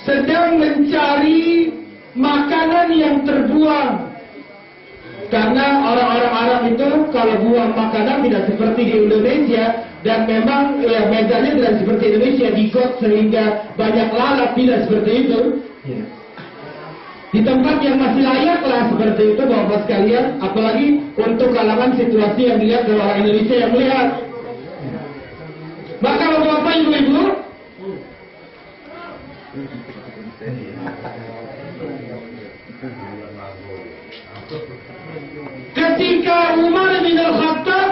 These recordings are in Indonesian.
sedang mencari makanan yang terbuang. Karena orang-orang Arab itu kalau buang makanan tidak seperti di Indonesia, dan memang ya, mezanya tidak seperti Indonesia digot sehingga banyak lalat, tidak seperti itu. Di tempat yang masih layak lah seperti itu Bapak sekalian, apalagi untuk kalangan situasi yang dilihat oleh orang Indonesia yang melihat. Maka Bapak Ibu-ibu, ketika Umar bin Al-Khattab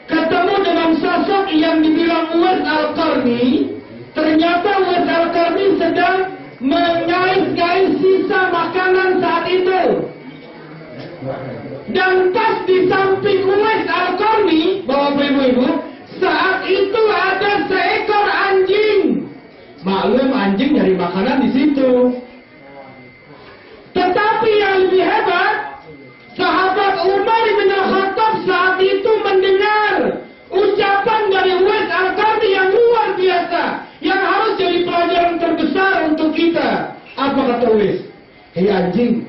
ketemu dengan sosok yang dibilang Uwais Al-Qarni, ternyata Uwais Al-Qarni sedang mengais-ngais sisa makanan saat itu. Dan pas di samping Uwais Al-Qarni, Bapak Ibu-ibu, saat itu ada seekor anjing. Maklum anjing nyari makanan di situ. Tetapi yang lebih hebat, sahabat Umar bin Al-Khattab saat itu mendengar ucapan dari Uwais Al-Qarni yang luar biasa, yang harus jadi pelajaran terbesar untuk kita. Apa kata Uwais? Hei anjing,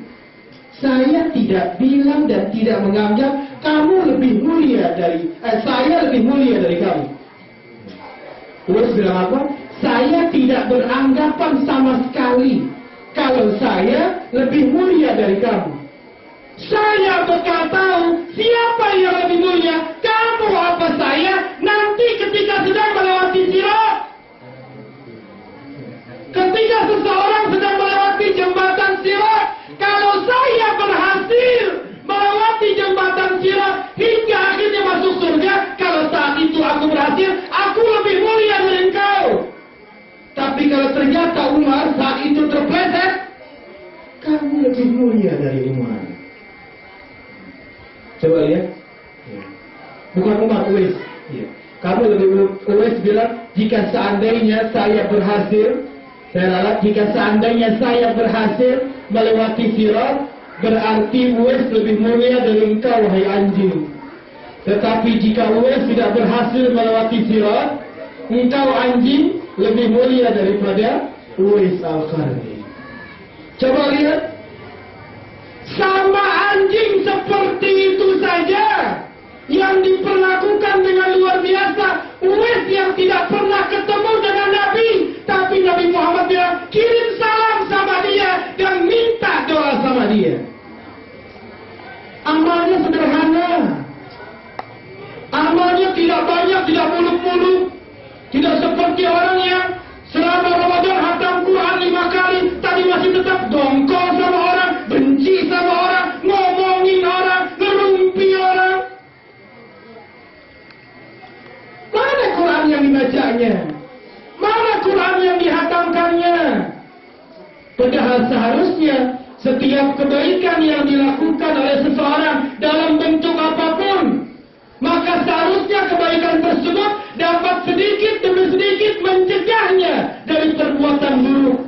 saya tidak bilang dan tidak menganggap kamu lebih mulia dari saya lebih mulia dari kamu. Uwais bilang apa? Saya tidak beranggapan sama sekali kalau saya lebih mulia dari kamu. Saya bakal tahu siapa yang lebih mulia, kamu apa saya, nanti ketika sedang melewati sirat. Ketika seseorang sedang melewati jembatan sirat, kalau saya berhasil melewati jembatan sirat hingga akhirnya masuk surga, kalau saat itu aku berhasil, aku lebih mulia dari engkau. Tapi kalau ternyata Umar saat itu terpleset, kamu lebih mulia dari Umar. Coba lihat, bukan Umar, Uwais. Kamu lebih, Uwais bilang, jika seandainya saya berhasil, jika seandainya saya berhasil melewati sirat, berarti Uwais lebih mulia dari engkau, wahai anjing. Tetapi jika Uwais tidak berhasil melewati sirat, engkau anjing lebih mulia daripada Uwais Al-Qarni. Coba lihat, sama anjing seperti itu saja yang diperlakukan dengan luar biasa. Uwais yang tidak pernah ketemu dengan Nabi, tapi Nabi Muhammad bilang kirim salam sama dia dan minta doa sama dia. Amalnya sederhana, amalnya tidak banyak, tidak muluk-muluk, tidak seperti orang yang selama Ramadan hatam Quran 5 kali, tadi masih tetap dongkol sama orang, benci sama orang, ngomongin orang, ngerumpi orang. Mana Quran yang dibacanya? Mana Quran yang dihatamkannya? Padahal seharusnya setiap kebaikan yang dilakukan oleh seseorang dalam bentuk apapun, maka seharusnya kebaikan tersebut dapat sedikit demi sedikit mencegahnya dari perbuatan buruk.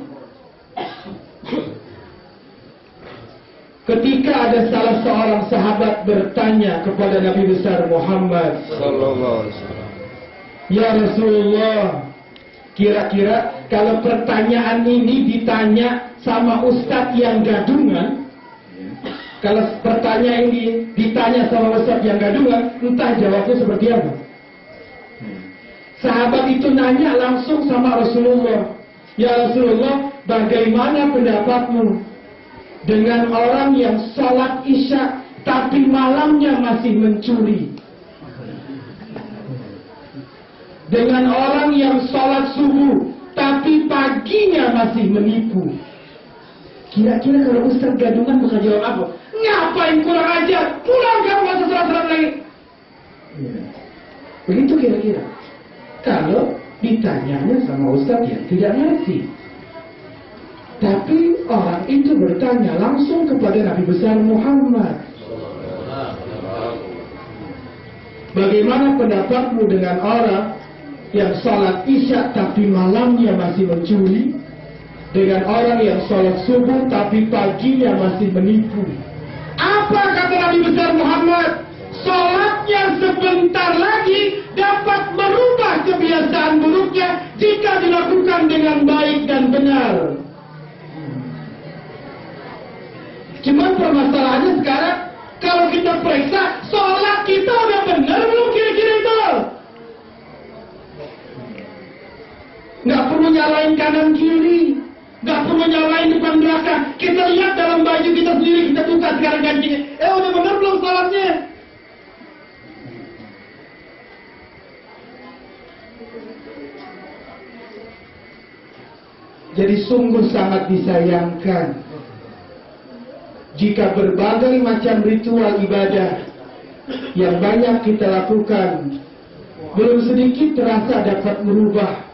Ketika ada salah seorang sahabat bertanya kepada Nabi besar Muhammad sallallahu alaihi wasallam, "Ya Rasulullah, kira-kira kalau pertanyaan ini ditanya sama ustadz yang gadungan, kalau pertanyaan ini ditanya sama ustadz yang gadungan, entah jawabnya seperti apa." Sahabat itu nanya langsung sama Rasulullah, "Ya Rasulullah, bagaimana pendapatmu dengan orang yang sholat isya tapi malamnya masih mencuri? Dengan orang yang sholat subuh tapi paginya masih menipu?" Kira-kira kalau ustaz gadungan bakal jawab apa? "Ngapain kurang ajar? Pulang kamu, gak usah sholat lagi." Begitu kira-kira kalau ditanyanya sama ustaz yang tidak ngerti. Tapi orang itu bertanya langsung kepada Nabi besar Muhammad, "Bagaimana pendapatmu dengan orang yang sholat isya tapi malamnya masih mencuri, dengan orang yang sholat subuh tapi paginya masih menipu?" Apa kata Nabi besar Muhammad? Sholatnya sebentar lagi dapat merubah kebiasaan buruknya jika dilakukan dengan baik dan benar. periksa sholat kita udah benar belum kira-kira itu. Nggak perlu nyalain kanan kiri, nggak perlu nyalain depan belakang. Kita lihat dalam baju kita sendiri, kita buka sekarang kancingnya. Udah benar belum sholatnya? Jadi sungguh sangat disayangkan jika berbagai macam ritual ibadah yang banyak kita lakukan belum sedikit terasa dapat merubah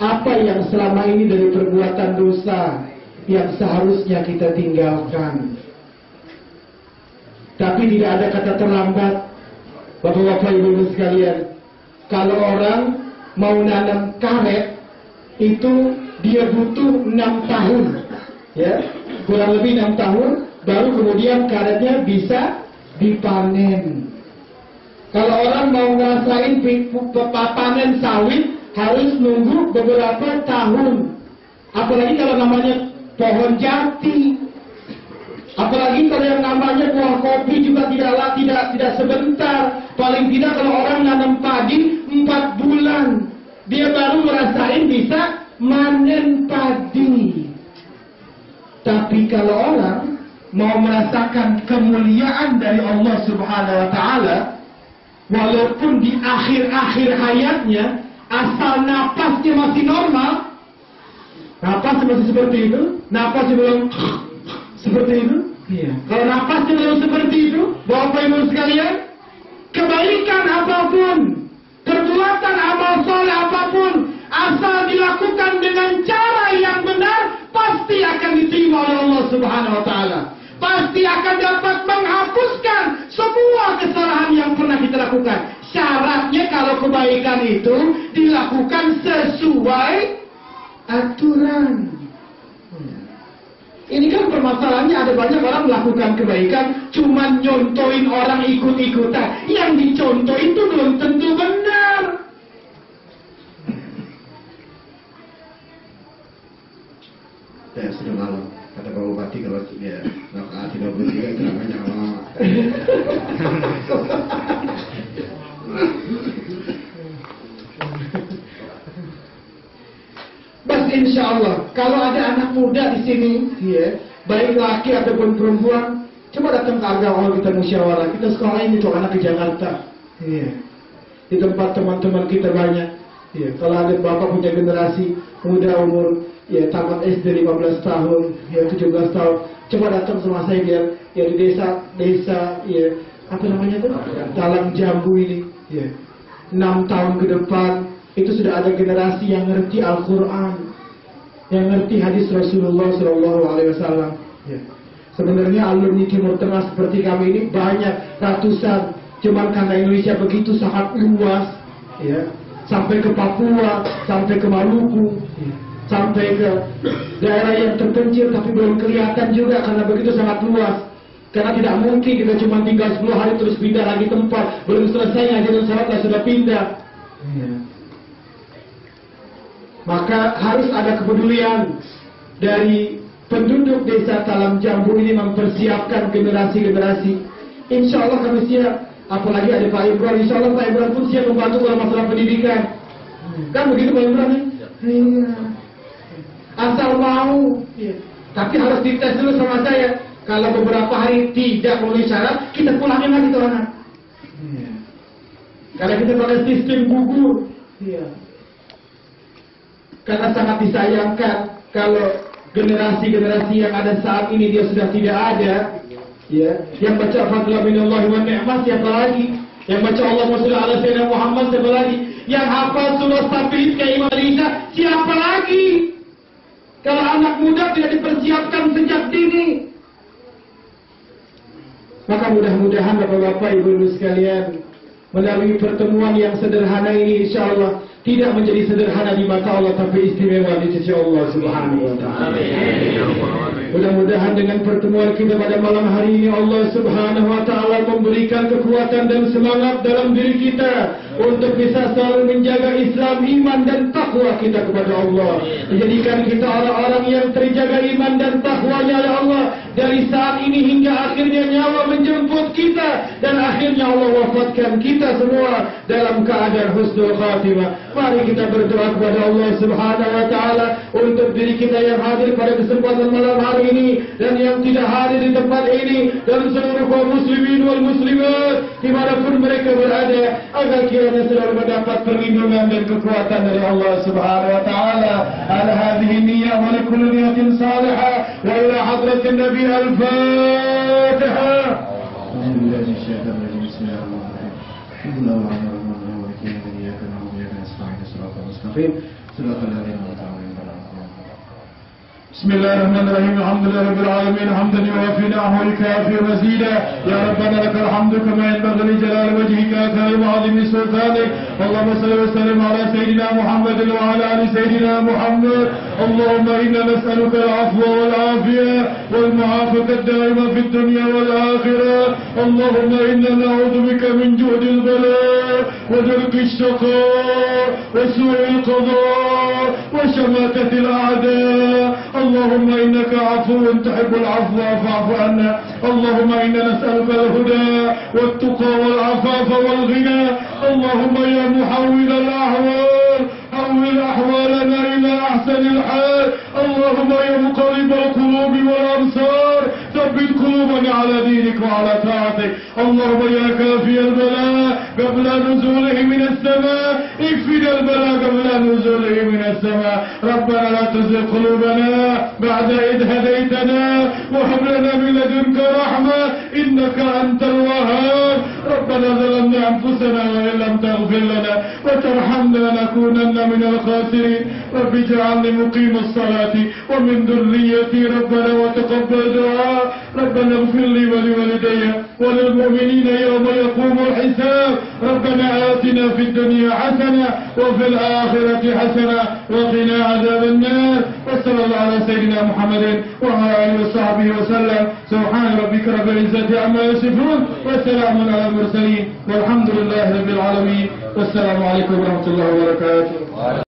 apa yang selama ini dari perbuatan dosa yang seharusnya kita tinggalkan. Tapi tidak ada kata terlambat, Bapak-bapak Ibu sekalian. Kalau orang mau nanam karet itu dia butuh 6 tahun, ya, kurang lebih 6 tahun, baru kemudian karetnya bisa dipanen. Kalau orang mau ngerasain panen sawit, harus nunggu beberapa tahun. Apalagi kalau namanya pohon jati, apalagi kalau yang namanya buah kopi juga tidak sebentar. Paling tidak kalau orang nanam padi 4 bulan, dia baru ngerasain bisa manen padi. Tapi kalau orang mau merasakan kemuliaan dari Allah Subhanahu wa Ta'ala, walaupun di akhir-akhir hayatnya, asal napasnya masih normal, napasnya masih seperti itu, napasnya belum seperti itu. Iya. Kalau napasnya belum seperti itu, Bapak Ibu sekalian, kebaikan apapun, perbuatan amal soleh apapun, asal dilakukan dengan cara yang benar, pasti akan diterima oleh Allah Subhanahu wa Ta'ala. Pasti akan dapat menghapuskan semua kesalahan yang pernah kita lakukan. Syaratnya kalau kebaikan itu dilakukan sesuai aturan. Ini kan permasalahannya, ada banyak orang melakukan kebaikan cuman nyontoin orang ikut-ikutan. Yang dicontoh itu belum tentu benar. Ya sudah malam, kata Pak Bupati kalau dia rakaat 33 itu namanya lama-lama. Bas insya Allah, kalau ada anak muda di sini, ya, baik laki ataupun perempuan, coba datang ke Agama kita musyawarah. Kita sekolah ini untuk anak ke Jakarta, ya. Di tempat teman-teman kita banyak. Ya, kalau ada bapak punya generasi muda umur ya tamat SD 15 tahun, ya 17 tahun, coba datang sama saya dia ya di desa ya apa namanya tuh? Talam Jambu ini, ya. 6 tahun ke depan itu sudah ada generasi yang ngerti Al-Quran, yang ngerti hadis Rasulullah SAW. Ya. Sebenarnya alumni Timur Tengah seperti kami ini banyak, ratusan. Cuman karena Indonesia begitu sangat luas, ya, sampai ke Papua, sampai ke Maluku, ya, sampai ke daerah yang terpencil tapi belum kelihatan juga karena begitu sangat luas. Karena tidak mungkin kita cuma tinggal 10 hari terus pindah lagi tempat, belum selesai ngajarin sholat sudah pindah. Ya. Maka harus ada kepedulian dari penduduk desa Talam Jambu ini mempersiapkan generasi-generasi. Insya Allah kami siap. Apalagi ada Pak Imran, insya Allah Pak Imran pun siap membantu dalam masalah pendidikan. Kan begitu Pak Imran ya? Iya. Asal mau. Ya. Tapi harus dites dulu sama saya. Kalau beberapa hari tidak memenuhi syarat, kita pulangin lagi tuh anak. Ya. Kalau kita pakai sistem gugur. Ya. Karena sangat disayangkan kalau generasi-generasi yang ada saat ini dia sudah tidak ada. Ya, yang baca fadla minallahi wa ni'mah siapa lagi? Yang baca Allahumma shalli ala sayyidina Muhammad siapa lagi? Yang hafal surah Sabbih kayak Imam Isa siapa lagi? Kalau anak muda tidak dipersiapkan sejak dini. Maka mudah-mudahan Bapak-bapak Ibu-ibu sekalian, melalui pertemuan yang sederhana ini insyaallah tidak menjadi sederhana di mata Allah tapi istimewa di sisi Allah Subhanahu wa Ta'ala. Mudah-mudahan dengan pertemuan kita pada malam hari ini Allah Subhanahu wa Ta'ala memberikan kekuatan dan semangat dalam diri kita untuk bisa selalu menjaga Islam, iman dan takwa kita kepada Allah. Menjadikan kita orang-orang yang terjaga iman dan takwanya oleh Allah dari saat saat ini hingga akhirnya nyawa menjemput kita dan akhirnya Allah wafatkan kita semua dalam keadaan husnul khatimah. Mari kita berdoa kepada Allah Subhanahu wa taala untuk diri kita yang hadir pada kesempatan malam hari ini dan yang tidak hadir di tempat ini dan seluruh kaum muslimin wal muslimat dimanapun mereka berada, agar kiranya selalu mendapat perlindungan dan kekuatan dari Allah Subhanahu wa taala. Ala hadhihi niyyah wa li kulli niyatin salihah wa ila hadratin nabi al-Fatiha. بسم الله الرحمن الرحيم. الحمد لله رب العالمين حمدا يوافي نعمه ويكافئ مزيدا. يا ربنا لك الحمد كما ينبغي لجلال وجهك كريم وعظيم سلطانك. اللهم صل وسلم على سيدنا محمد وعلى ال سيدنا محمد. اللهم انا نسالك العفو والعافيه والمعافاه الدائمه في الدنيا والاخره. اللهم انا نعوذ بك من جهد البلاء ودرك الشقاء وسوء القضاء وشماتة الاعداء. اللهم إنك عفو تحب العفو فاعف عنا. اللهم إنا نسألك الهدى والتقى والعفاف والغنى. اللهم يا محول الأحوال حول أحوالنا إلى أحسن الحال. اللهم يا مقرب القلوب والأبصار ثبت قلوبنا على دينك وعلى طاعتك. اللهم يا كافي البلاء قبل نزوله من السماء اكفنا البلاء قبل نزوله من السماء. ربنا لا تزغ قلوبنا بعد إذ هديتنا وهب لنا من لدنك رحمة إنك أنت الوهاب. ربنا ظلمنا أنفسنا وإن لم تغفر لنا وترحمنا لنكونن من الخاسرين. رب اجعلني مقيم الصلاة ومن ذريتي ربنا وتقبل دعاء. ربنا اغفر لي ولوالدي وللمؤمنين يوم يقوم الحساب. ربنا آتنا في الدنيا حسنة وفي الآخرة حسنة وقنا عذاب النار. وصلى الله على سيدنا محمد وعلى آله وصحبه وسلم. سبحان ربك رب العزة عما يصفون وسلام على المرسلين والحمد لله رب العالمين. والسلام عليكم ورحمة الله وبركاته.